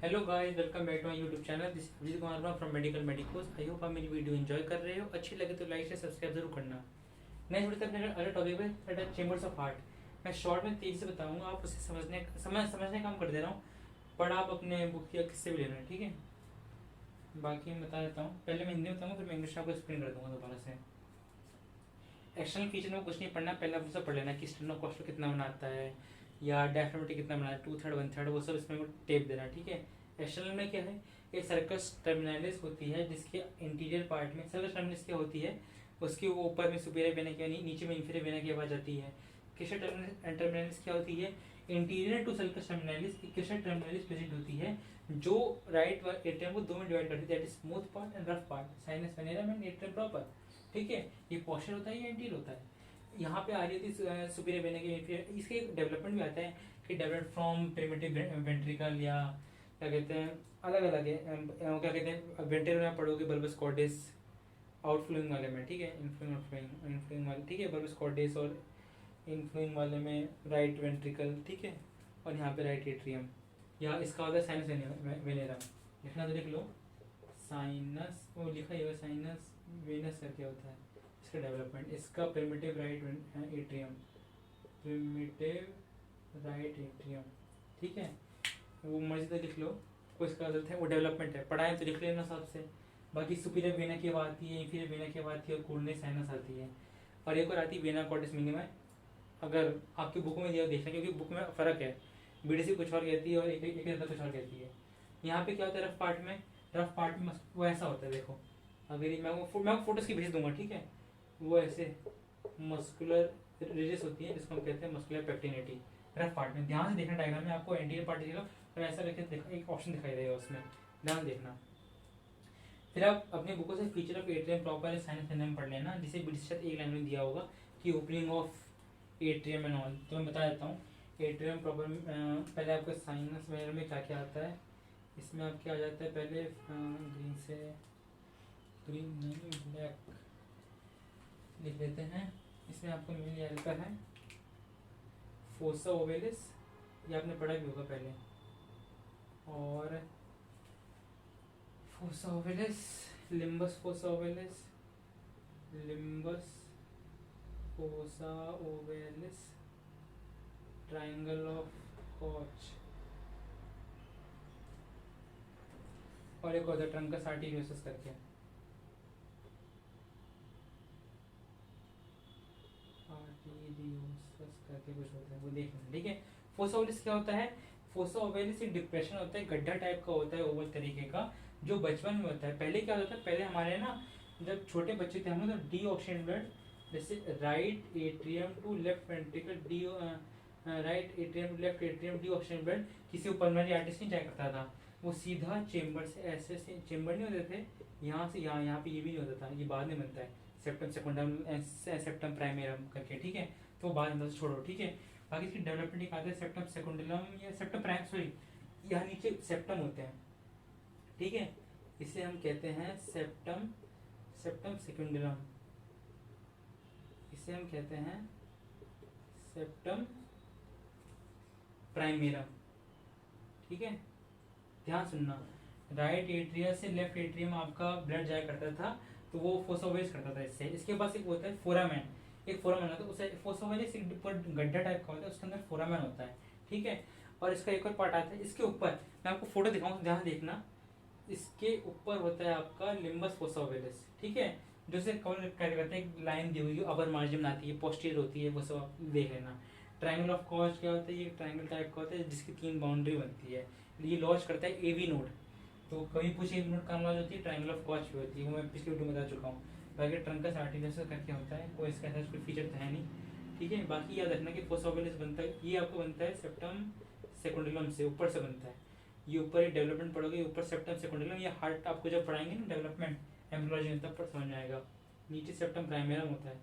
Hello guys, welcome back to my YouTube channel. This Abhijit Kumar from medical medicos. I hope आप मेरी video enjoy कर रहे हो। अच्छी लगे तो लाइक से सब्सक्राइब जरूर करना। नेक्स्ट वीडियो तक अगले टॉपिक पे चेंबर्स ऑफ हार्ट। मैं शॉर्ट में तेजी से बताऊंगा, आप उसे समझने का काम कर दे रहा हूँ, पर आप अपने बुक या किससे भी लेना है, ठीक है। बाकी मैं बता देता हूँ, पहले मैं हिंदी बताऊँगा, फिर मैं इंग्लिश आपको एक्सप्लेन कर दूंगा दोबारा से। एक्सटर्नल फीचर में कुछ नहीं पढ़ना, पहले आप उसे पढ़ लेना कि स्टेनो कॉस्टल कितना बनाता है या डायफ्रामेटिक कितना बनाता है, 2/3 1/3 वो सब इसमें टेप देना, ठीक है। एक्सटर्नल में क्या है, एक सर्कस टर्मिनलिस होती है जिसके इंटीरियर पार्ट में सर्कस टर्मिनलिस क्या होती है, उसके वो ऊपर में सुपीरियर वेना की नीचे में इंफीरियर वेना की आवाज आती है। किशर टर्मिनलिस क्या होती है, interior to sulcus terminalis crista terminalis present होती है, जो राइट एट्रियम को दो में डिवाइड करती है, that is smooth part and rough part, sinus venarum and atrium proper, ठीक है। ये पोस्चर होता है या एंटीरियर होता है। यहाँ पे आ रही थी सुपीरियर वेना की, इसके डेवलपमेंट भी आता है कि डेवलप फ्रॉम प्रिमिटिव वेंट्रिकल या क्या कहते हैं, अलग अलग है। क्या कहते हैं, वेंट्रिकल में पढ़ोगे बल्बस कॉर्डेस आउटफ्लोइंग वाले में, ठीक है, इनफ्लोइंग वाले, ठीक है, बल्बस कॉर्डेस, और इनफ्लोइंग वाले में राइट वेंट्रिकल, ठीक है, और यहाँ पे राइट एट्रियम, या इसका होता है साइनस वेनेरम। लिखना तो लिख लो, साइनस वो लिखा ही होगा, साइनस वेनस करके होता है इसका डेवलपमेंट। इसका primitive right atrium, primitive right atrium, ठीक है, वो मर्जी से लिख लो, कोई इसका गलत है, वो डेवलपमेंट है, पढ़ाएं तो लिख लेना साथ से। बाकी सुपीरियर वेना की बात आती है, इंफीरियर वेना की बात आती है, और कोरोनरी साइनस आती है, और एक और आती है वेना कॉर्डिस मिनिमा। अगर आपकी बुक में दिया देखना, क्योंकि बुक में फ़र्क है, बीडीसी कुछ और कहती है और एक कुछ और कहती है। यहाँ पे क्या होता है, रफ पार्ट में, रफ पार्ट में वो ऐसा होता है, देखो, अगर मैं वो फोटोज की भेज दूंगा, ठीक है। वो ऐसे मस्कुलर रिजेस होती है, जिसको हम कहते हैं मस्कुलर पेक्टिनिटी, रफ पार्ट में। ध्यान से देखना डायग्राम में, आपको एंटीरियर पार्ट दिखेगा और ऐसा करके एक ऑप्शन दिखाई देगा उसमें, ध्यान देखना। फिर आप अपनी बुकों से feature of atrium proper sinus venom पढ़ लेना, जिसे बीडीसी एक लाइन में दिया होगा कि opening of atrium and all. तो मैं बता देता हूँ एट्रियम प्रॉपर, पहले आपका साइनस वेनम में क्या क्या आता है। इसमें आपके आ जाता है पहले ग्रीन से, ग्रीन नहीं ब्लैक लिख लेते हैं। इसमें आपको मिल जाता है फोसा ओवेलिस, ये आपने पढ़ा भी होगा पहले, और fossa ovalis, limbus fossa ovalis, limbus fossa ovalis, triangle of Koch, और एक होता है ट्रंकस आर्टिरियोसस करके, आर्टिरियोसस करके कुछ होता है, वो देख लेना, ठीक है। फोसा ओवेलिस क्या होता है, फोसा ओवेलिस एक डिप्रेशन होता है, गड्ढा टाइप का होता है, ओवल तरीके का, जो बचपन में होता है। पहले क्या होता है, पहले हमारे ना जब छोटे बच्चे थे हम लोग, तो डी ऑक्सीजन ब्लड, जैसे right atrium to left ventricle डी, right atrium to left atrium de oxygen blood किसी पल्मोनरी आर्टिस्ट नहीं जाया करता था, वो सीधा चेम्बर से ऐसे चेम्बर नहीं होते थे, यहाँ से यहाँ पे ये भी नहीं होता था, ये बाद में बनता है, सेप्टम सेकेंडम सेप्टम प्राइमेरम करके, ठीक है। तो बाद में छोड़ो, ठीक है। बाकी इसकी डेवलपमेंट एक आता है सेप्टम सेकेंडलम या सेप्टम प्राइम, सॉरी, यहाँ नीचे सेप्टम होते हैं, ठीक है। इसे हम कहते हैं सेप्टम, सेप्टम सेकेंडलम, इसे हम कहते हैं सेप्टम प्राइमेरम, ठीक है। ध्यान सुनना, राइट एट्रिया से लेफ्ट एट्रियम आपका ब्लड जाया करता था, तो वो फोसोवेलिस करता था इससे। इसके पास एक होता है फोरामैन, एक फोरामैन होता है, उसे फोसोवेलिस एक गड्ढा टाइप का होता है, उसके अंदर फोरामैन होता है, ठीक है। और इसका एक और पार्ट आता है इसके ऊपर, मैं आपको फोटो दिखाऊंगा, ध्यान देखना, इसके ऊपर होता है आपका लिम्बस फोसा ओवेलिस, ठीक है, जो से कवर क्या करते हैं, एक लाइन दी हुई है, अपर मार्जिन आती है, पोस्टीरियर होती है, वो सब आप देख लेना। ट्रायंगल ऑफ कॉज क्या होता है, ये ट्रायंगल टाइप का होता है जिसकी 3 बाउंड्री बनती है, ये लॉन्च करता है एवी नोड। तो कभी पूछे एवी नोड कहाँ लॉन्च होती है, ट्रायंगल ऑफ कॉज भी होती है, वो मैं पिछले वीडियो में बता चुका हूँ। बाकी ट्रंकस आर्टिरियोसस करके होता है, कोई इसका ऐसा कोई फीचर तो है नहीं, ठीक है। बाकी याद रखना कि फोसा ओवेलिस बनता है, ये आपको बनता है सेप्टम सेकेंडलम से, ऊपर से बनता है, ये ऊपर ही डेवलपमेंट पढ़ोगे, ऊपर सेप्टम सेकेंडलम, ये हार्ट आपको जब पढ़ाएंगे ना डेवलपमेंट एम्ब्रियोलॉजी में, तब पर समझ में आएगा। नीचे सेप्टम प्राइमेरम होता है,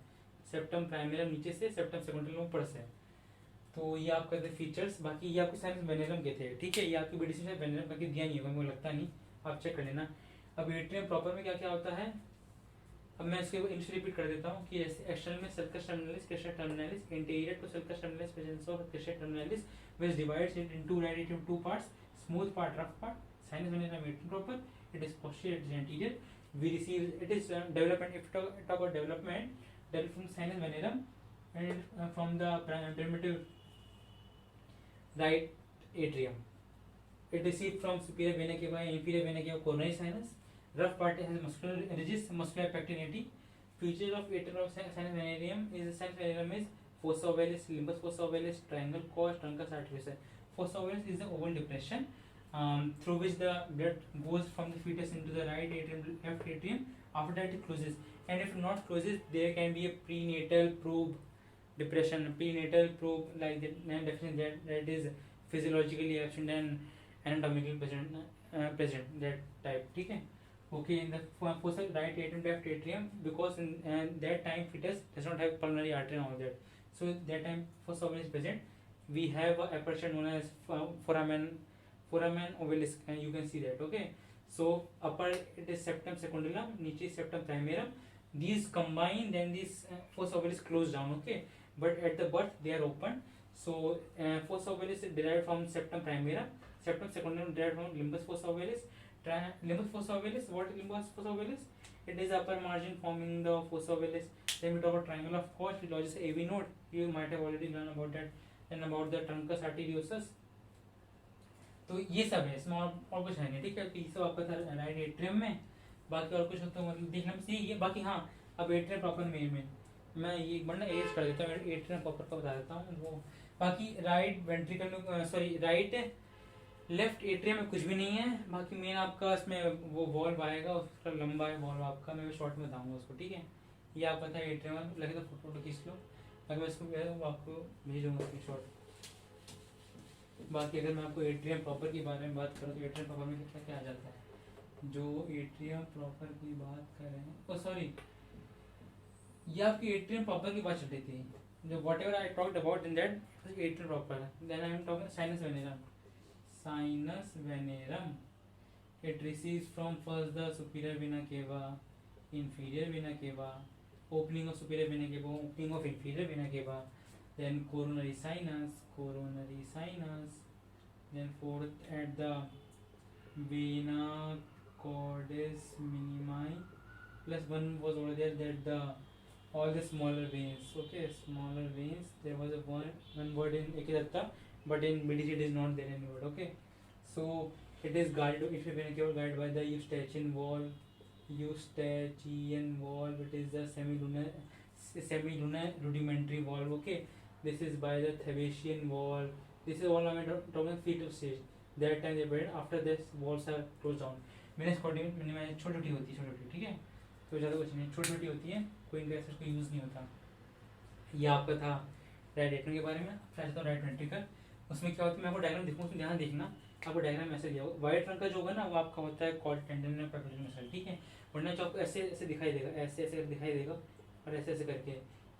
सेप्टम प्राइमेरम नीचे से, सेप्टम सेकेंडलम ऊपर से। तो ये आपका थे फीचर्स। बाकी ये आपके साइंस वेनेरम के थे, ठीक है, ये आपकी बीडीसी से वेनेरम बाकी दिया नहीं होगा, मुझे लगता नहीं, आप चेक कर लेना। अब एट्रियम प्रॉपर में क्या क्या होता है, अब मैं इसके इंग्लिश रिपीट कर देता हूँ कि एक्सटर्नल में sulcus terminalis, crista terminalis, interior to sulcus terminalis, presence of crista terminalis, which divides it into right into two parts, smooth part, rough part, sinus venereum atrium proper, it is posterior, it is anterior. We receive it is development. If talk about development, developed from sinus venereum and from the primitive right atrium. It received from superior vena cava, inferior vena cava, coronary sinus. Rough part has muscular ridges, muscular pectinity. Features of atrium of sinus venereum is fossa ovalis, limbus fossa ovalis, triangle cos, truncus artificial. Fossa ovalis is the oval depression through which the blood goes from the fetus into the right atrium to left atrium. After that it closes, and if not closes, there can be a prenatal probe depression. Prenatal probe like that is physiologically absent and anatomically present that type. ठीक है. Okay, in the fossa right atrium, left atrium, because in that time fetus does not have pulmonary artery and all that. So that time fossa ovalis is present. We have a aperture known as foramen ovalis. You can see that. Okay. So upper it is septum secundulum, niche septum primarum. These combine, then this fossa ovalis close down. Okay, but at the birth they are open. So fossa ovalis is derived from septum primarum. Septum secundulum derived from limbus fossa ovalis. Limbus fossa ovalis. What is limbus fossa ovalis? It is upper margin forming the fossa ovalis. Then we talk about triangle of Koch, phylogist AV node. You might have already learned about that. And about the truncus arteriosus. तो ये सब है, इसमें और कुछ है नहीं. ठीक है, तो ये सब आपका था राइट एट्रियम में. बाकी और कुछ तो मतलब देखने में सही है. बाकी हाँ, अब एट्रियम प्रॉपर में मैं ये वरना एज कर देता हूँ. एट्रियम प्रॉपर का बता देता हूँ वो. बाकी राइट वेंट्रिकल में सॉरी राइट लेफ्ट एट्रियम में कुछ भी नहीं है. बाकी मेन आपका इसमें वो वॉल्व आएगा, उसका लंबा है वॉल्व आपका. मैं शॉर्ट में बताऊँगा उसको. ठीक है, ये आप पता है एट्रियम लगे तो फोटो खींच लो. बाकी मैं इसको आपको भेजूँगा स्क्रीन शॉट. बाकी अगर मैं आपको एट्रियम प्रॉपर की बारे में बात करूँ तो एट्रियम प्रॉपर में क्या क्या आ जाता है. जो एट्रियम प्रॉपर की बात करें, ओ सॉरी, ये आपकी एट्रियम प्रॉपर की बात चल रही थी. जो whatever I talked about in that atrium proper. Then I am talking sinus venarum. Sinus venarum, it receives from first the superior vena cava, inferior vena cava, opening of superior vena cava, opening of inferior vena cava, then coronary sinus, then fourth at the vena cordis minimi, plus one was over there that the all the smaller veins. Okay, smaller veins. There was a one word in Ekadatta, but in Medici it is not there any word. Okay, so it is guided. If vena cava guided by the Eustachian wall. It is the semilunar rudimentary wall. Okay, this is by the Thebesian wall. This is all I am talking fetal stage. That time they built. After this walls are closed down. Venous cordium minimum छोटी होती है. ठीक है, तो ज़्यादा कुछ नहीं, छोटी होती है. कोई इनका ऐसा कोई यूज़ नहीं होता. ये आपका था राइट एट्रियम के बारे में. फिर तो राइट वेंट्रिकल. उसमें क्या होता है मैं आपको डायग्राम दिखाऊँ, उसमें ध्यान देखना. आपको डायग्राम ऐसे दिया होगा. वाइट रंग का जो होगा ना वो आपका होता है कॉर्ड टेंडन में पेपिलरी मसल. ठीक है, वरना जो आपको ऐसे ऐसे दिखाई देगा, ऐसे ऐसे दिखाई देगा और ऐसे ऐसे करके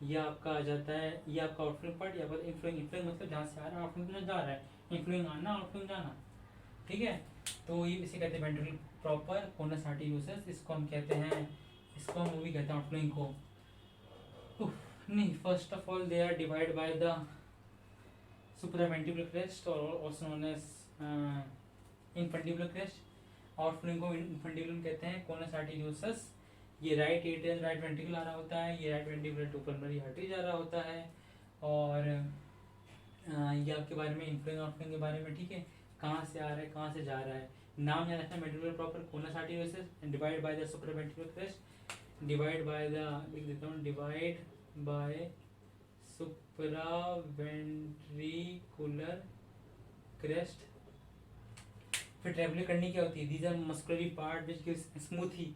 ये आपका आ जाता है. ये आपका आउटफ्लोइंग पार्ट. यहाँ पर इनफ्लोइंग मतलब जहाँ से आ रहा है आउटफ्लोइंग में जा रहा है. इनफ्लोइंग आना, आउटफ्लोइंग जाना. ठीक है, तो ये इसे कहते हैं वेंट्रिकल प्रॉपर. कोनस आर्टेरियोसस इसको हम कहते हैं, इसको हम वो भी कहते हैं आउटफ्लोइंग को. नहीं, first of all they are divide by the supraventricular crest or also known as infundibular crest. Outflowing को इनफंडिबुलम कहते हैं. कोनस आर्टेरियोसस ये राइट एट्रियम राइट वेंट्रिकल आ रहा होता है. ये right ventricular to pulmonary artery जा रहा होता है. और ये आपके बारे में इनफ्लोइंग आउटफ्लोइंग के बारे में. ठीक है, कहाँ से आ रहा है कहाँ से जा रहा है. नाम याद रखना. Ventricular proper conus arteriosus divide by the supraventricular crest. Divide by the लिख देता हूँ, डिवाइड बाय supraventricular crest. फिर ट्रेवलिंग करनी क्या होती है. these are muscular part which gives smoothie.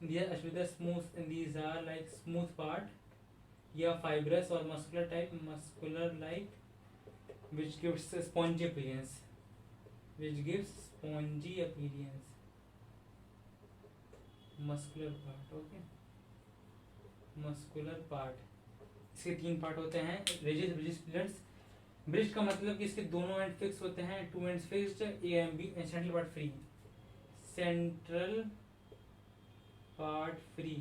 these are actually the smooth, these are like smooth part या fibrous or muscular type, muscular like which gives spongy appearance, muscular part. okay, muscular part. इसके 3 part होते हैं. Rigid bridge. Bridge का मतलब कि इसके दोनों and fix होते हैं. 2 ends fixed. A and B. Central part free. Central part free.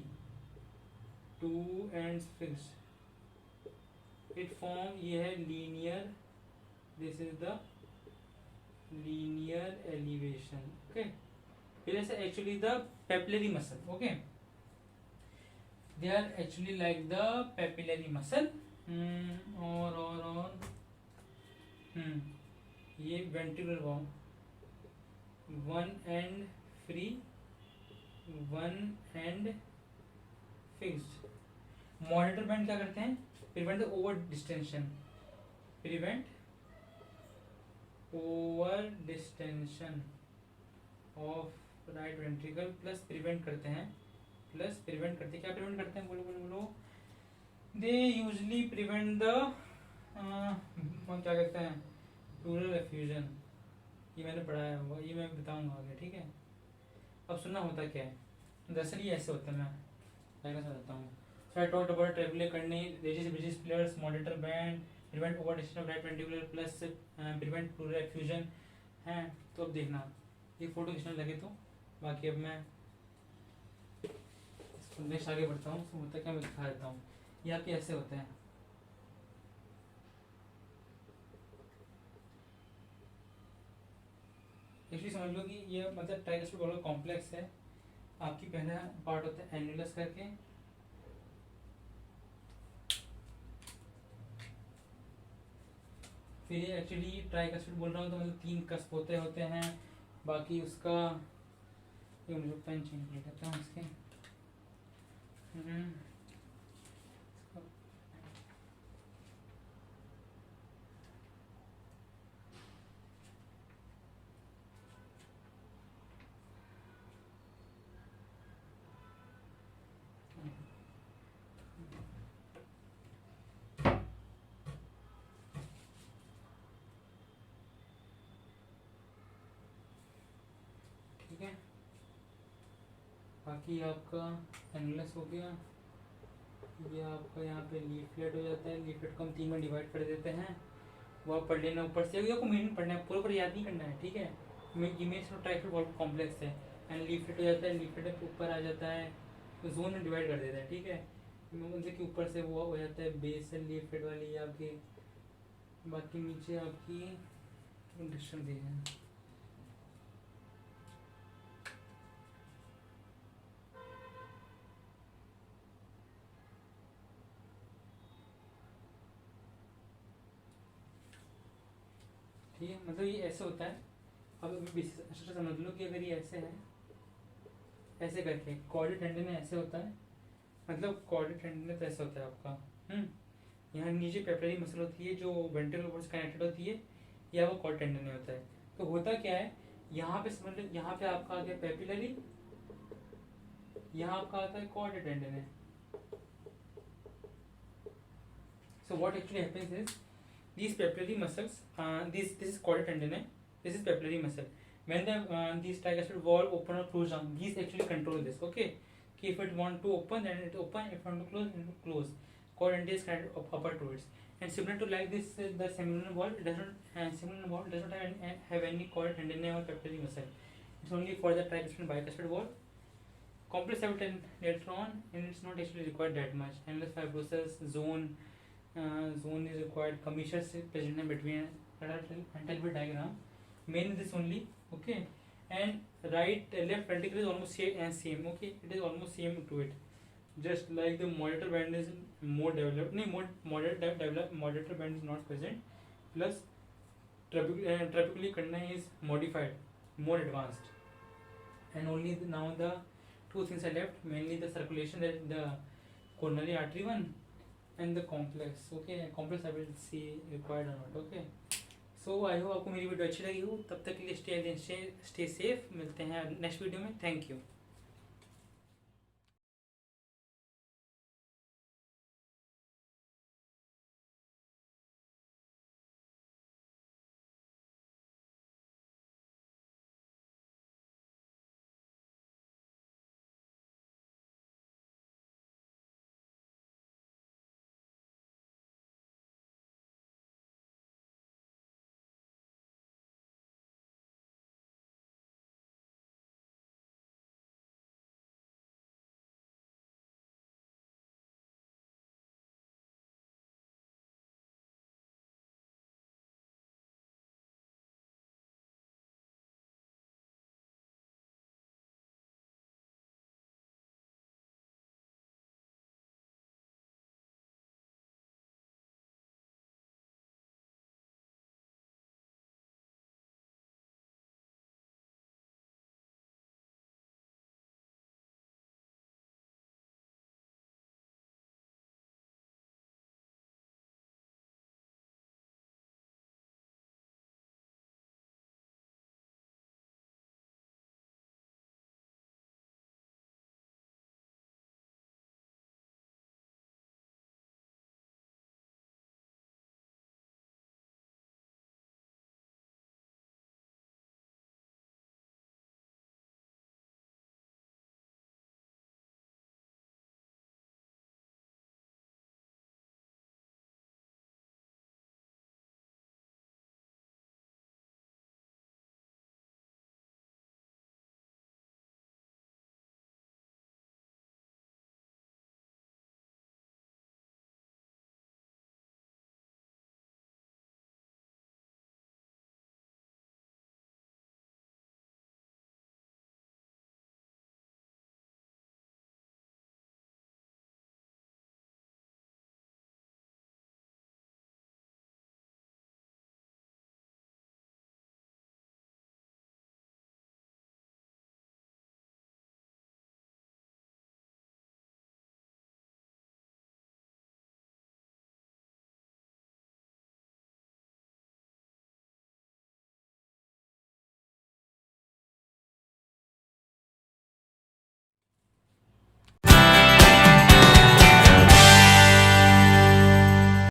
2 ends fixed. It form ये है linear. This is the linear ear elevation. Okay, it is actually the papillary muscle. Okay, they are actually like the papillary muscle. और ये ventricular bond, one and free, one and fixed. Monitor band क्या करते हैं? Prevent the over distension, prevent over distension of right ventricle. Plus prevent करते हैं, क्या prevent करते हैं? बोलो बोलो बोलो. दे यूजली प्रिवेंट द क्या कहते हैं, प्लूरल एफ्यूजन. ये मैंने पढ़ाया होगा, ये मैं बताऊंगा आगे. ठीक है, अब सुनना होता क्या है. दरअसल ये ऐसे होता है, मैं बताता हूँ. So I talked about trabecular kidney, regis pillars, monitor band, prevent overdistinction of right ventricular plus prevent pleural effusion है. तो अब देखना, ये फोटो खींचने लगे तो बाकी अब मैं नेक्स्ट आगे बढ़ता हूँ. तो होता क्या, मैं दिखा देता हूँ. ये आपके ऐसे होते हैं. एक्चुअली समझ लो कि ये मतलब ट्राइगेस्ट्रोल बॉल कॉम्प्लेक्स है. आपकी पहला पार्ट होता है एन्युलस करके, फिर एक्चुअली ट्राइगेस्ट्रोल बोल रहा हूँ तो मतलब 3 कस्प होते हैं. बाकी उसका पेन चेंज करता हूँ उसके. ठीक है, बाकी आपका एनुलस हो गया. ये आपका यहाँ पे लीफलेट हो जाता है. लीफलेट को हम 3 में डिवाइड कर देते हैं. वो आप पढ़ लेना ऊपर से, आपको मेन पढ़ना है, पूरा याद नहीं करना है. ठीक है, इमेज ट्राइगेस्ट्रोल बॉल कॉम्प्लेक्स है. एंड लीफलेट हो जाता है, लीफलेट ऊपर आ जाता है, जोन में डिवाइड कर देता है. ठीक है, उनसे कि ऊपर से वो हो जाता है बेसल लीफलेट वाली आपकी. बाकी नीचे आपकी इंडक्शन दी है. ठीक है, मतलब ये ऐसे होता है. अब अच्छा समझ लो कि अगर ये ऐसे है, ऐसे करके कॉर्ड टेंडन में ऐसे होता है. मतलब कॉर्ड टेंडन में तो ऐसे होता है आपका. यहाँ नीचे पेपलरी मसल होती है जो वेंट्रिकल बॉडी से कनेक्टेड होती है, या वो कॉर्ड टेंडन में होता है. तो होता क्या है, यहाँ पे समझ लो, यहाँ पे आपका आ गया पेपिलरी, यहाँ आपका आता है कॉर्ड टेंडन है. So what actually happens is these papillary muscles, this is chordae tendon, this is papillary muscle. When these tricuspid wall open or close down, these actually control this. Okay, if it want to open, then it open. If it want to close, then it close. Chord tendon is connected upper to it. And similar to like this, the seminal wall does not have any chord tendon or papillary muscle. It's only for the tricuspid and bicuspid wall. Complex habitat later on, and it's not actually required that much. Endless fibrosis zone is required. Commissures present in between until diagram. Main this only. Okay, and left ventricle is almost same. Okay, it is almost same to it. Just like the moderator band is more developed. No, moderator band is not present. Plus trabecular kidney is modified, more advanced. And only now the 2 things are left. Mainly the circulation, that the coronary artery one, and the complex. Okay, complex I will see required or not. Okay, so I hope आपको मेरी video अच्छी लगी हो. तब तक के लिए stay safe. मिलते हैं नेक्स्ट वीडियो में. Thank you.